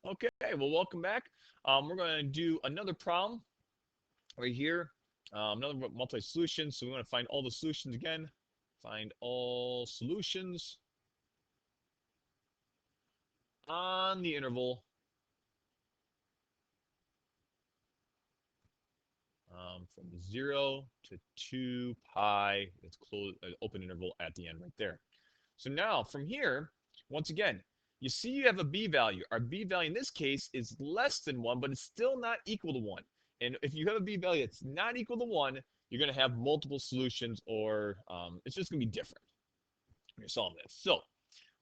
Okay, well, welcome back. We're going to do another problem right here, another multi-solution. So we want to find all the solutions again. Find all solutions on the interval from 0 to 2 pi. It's close, open interval at the end right there. So now from here, once again, you see you have a b value. Our b value in this case is less than 1, but it's still not equal to 1. And if you have a b value that's not equal to 1, you're going to have multiple solutions, or it's just going to be different when you're solving this. So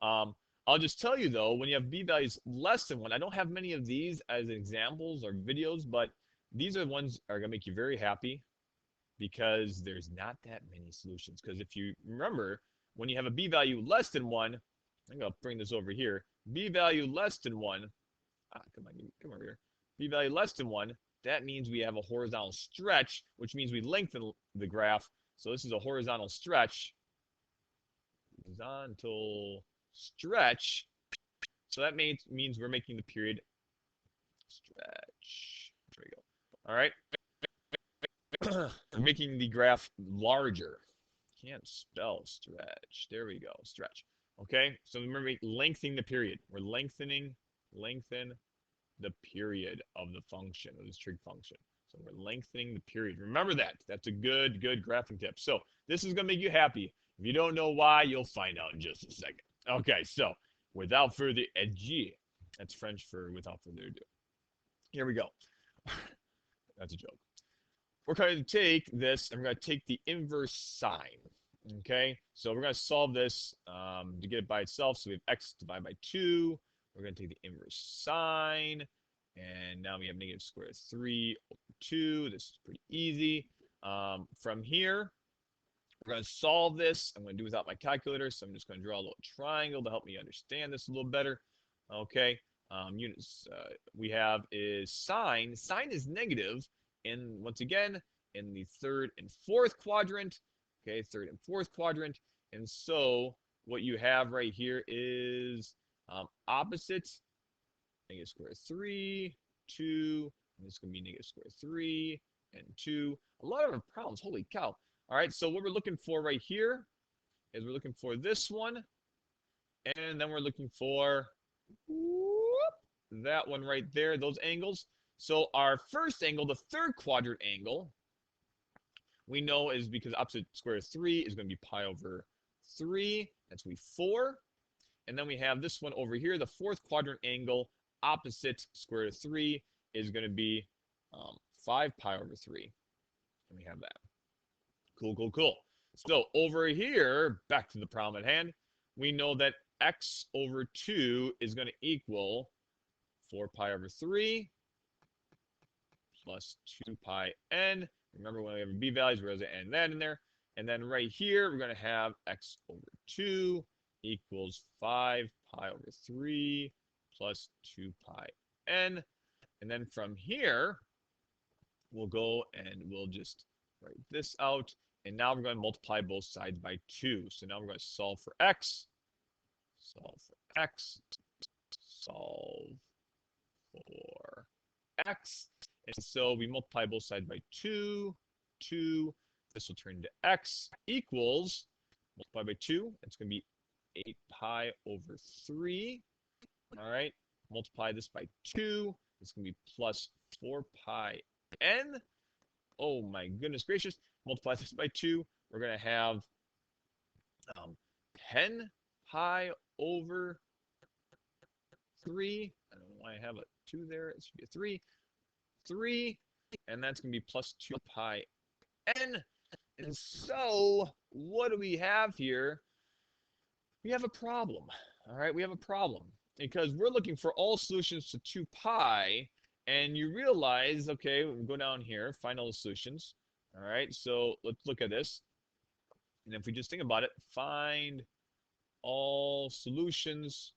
I'll just tell you, though, when you have b values less than 1, I don't have many of these as examples or videos, but these are the ones that are going to make you very happy because there's not that many solutions. Because if you remember, when you have a b value less than 1, I'm going to bring this over here. B value less than 1. Come over here. B value less than 1. That means we have a horizontal stretch, which means we lengthen the graph. So this is a horizontal stretch. Horizontal stretch. So that means we're making the period stretch. There we go. All right. We're making the graph larger. Can't spell stretch. There we go. Stretch. Okay, so remember lengthening the period. We're lengthen the period of the function, of this trig function. So we're lengthening the period. Remember that. That's a good graphing tip. So this is going to make you happy. If you don't know why, you'll find out in just a second. Okay, so without further ado, that's French for without further ado. Here we go. That's a joke. We're going to take this and we're going to take the inverse sign. Okay, so we're going to solve this to get it by itself. So we have x divided by 2. We're going to take the inverse sign. And now we have negative square root of 3 over 2. This is pretty easy. From here, we're going to solve this. I'm going to do it without my calculator. So I'm just going to draw a little triangle to help me understand this a little better. Okay, units we have is sine. Sine is negative. And once again, in the third and fourth quadrant. Okay, third and fourth quadrant. And so what you have right here is opposite negative square root of 3, 2, and this is going to be negative square root of 3 and 2. A lot of our problems, holy cow. All right, so what we're looking for right here is we're looking for this one, and then we're looking for that one right there, those angles. So our first angle, the third quadrant angle, we know is because opposite square root of 3 is going to be pi over 3. That's going to be 4. And then we have this one over here, the fourth quadrant angle, opposite square root of 3 is going to be 5 pi over 3. And we have that. Cool. So over here, back to the problem at hand, we know that x over 2 is going to equal 4 pi over 3 plus 2 pi n. Remember when we have b values, we're going to add that in there. And then right here, we're going to have x over 2 equals 5 pi over 3 plus 2 pi n. And then from here, we'll go and we'll just write this out. And now we're going to multiply both sides by 2. So now we're going to solve for x. Solve for x. Solve for x. And so we multiply both sides by 2. 2. This will turn into x equals, multiply by 2. It's going to be 8 pi over 3. All right. Multiply this by 2. It's going to be plus 4 pi n. Oh, my goodness gracious. Multiply this by 2. We're going to have 10 pi over 3. I don't know why I have a 2 there. It should be a 3. 3. And that's going to be plus 2 pi n. And so what do we have here? We have a problem. All right, we have a problem because we're looking for all solutions to 2 pi. And you realize, okay, we'll go down here, find all the solutions. All right, so let's look at this. And if we just think about it, find all solutions.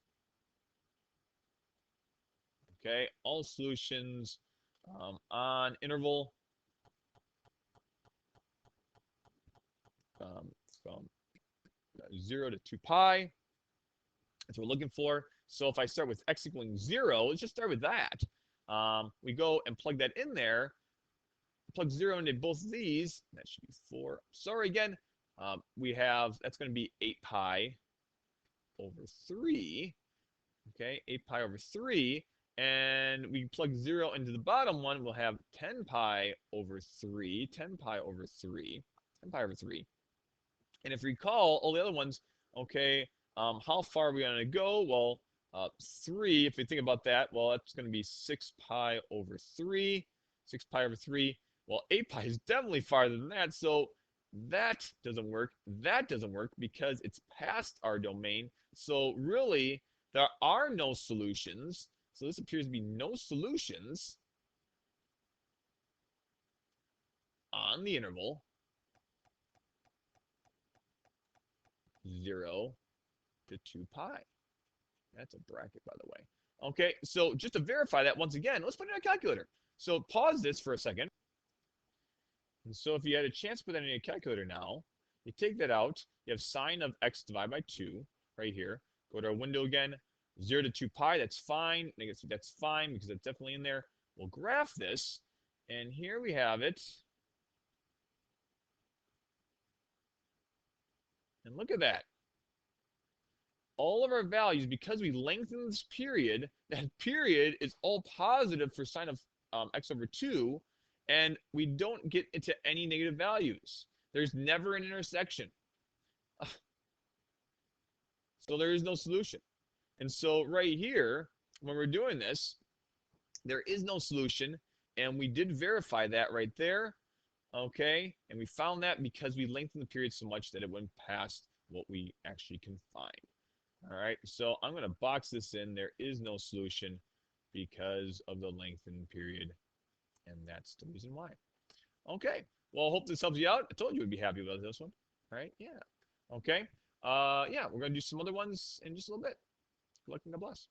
Okay, all solutions on interval from 0 to 2 pi. That's what we're looking for. So if I start with x equaling 0, let's just start with that. We go and plug that in there, plug 0 into both of these. That should be 4. Sorry again. We have, that's going to be 8 pi over 3. Okay, 8 pi over 3. And we plug 0 into the bottom one, we'll have 10 pi over 3, 10 pi over 3, 10 pi over 3. And if you recall, all the other ones, okay, how far are we going to go? Well, 3, if we think about that, well, that's going to be 6 pi over 3, 6 pi over 3. Well, 8 pi is definitely farther than that, so that doesn't work. That doesn't work because it's past our domain. So really, there are no solutions. So this appears to be no solutions on the interval 0 to 2 pi. That's a bracket, by the way. Okay, so just to verify that once again, let's put it in a calculator. So pause this for a second. And so if you had a chance to put that in a calculator now, you take that out, you have sine of x divided by 2 right here. Go to our window again, 0 to 2 pi, that's fine. I guess that's fine because that's definitely in there. We'll graph this, and here we have it. And look at that. All of our values, because we lengthen this period, that period is all positive for sine of x over 2, and we don't get into any negative values. There's never an intersection. So there is no solution. And so right here, when we're doing this, there is no solution, and we did verify that right there, okay? And we found that because we lengthened the period so much that it went past what we actually can find. All right, so I'm going to box this in. There is no solution because of the lengthened period, and that's the reason why. Okay, well, I hope this helps you out. I told you would be happy about this one. All right, yeah. Okay, yeah, we're going to do some other ones in just a little bit. Good luck and God bless.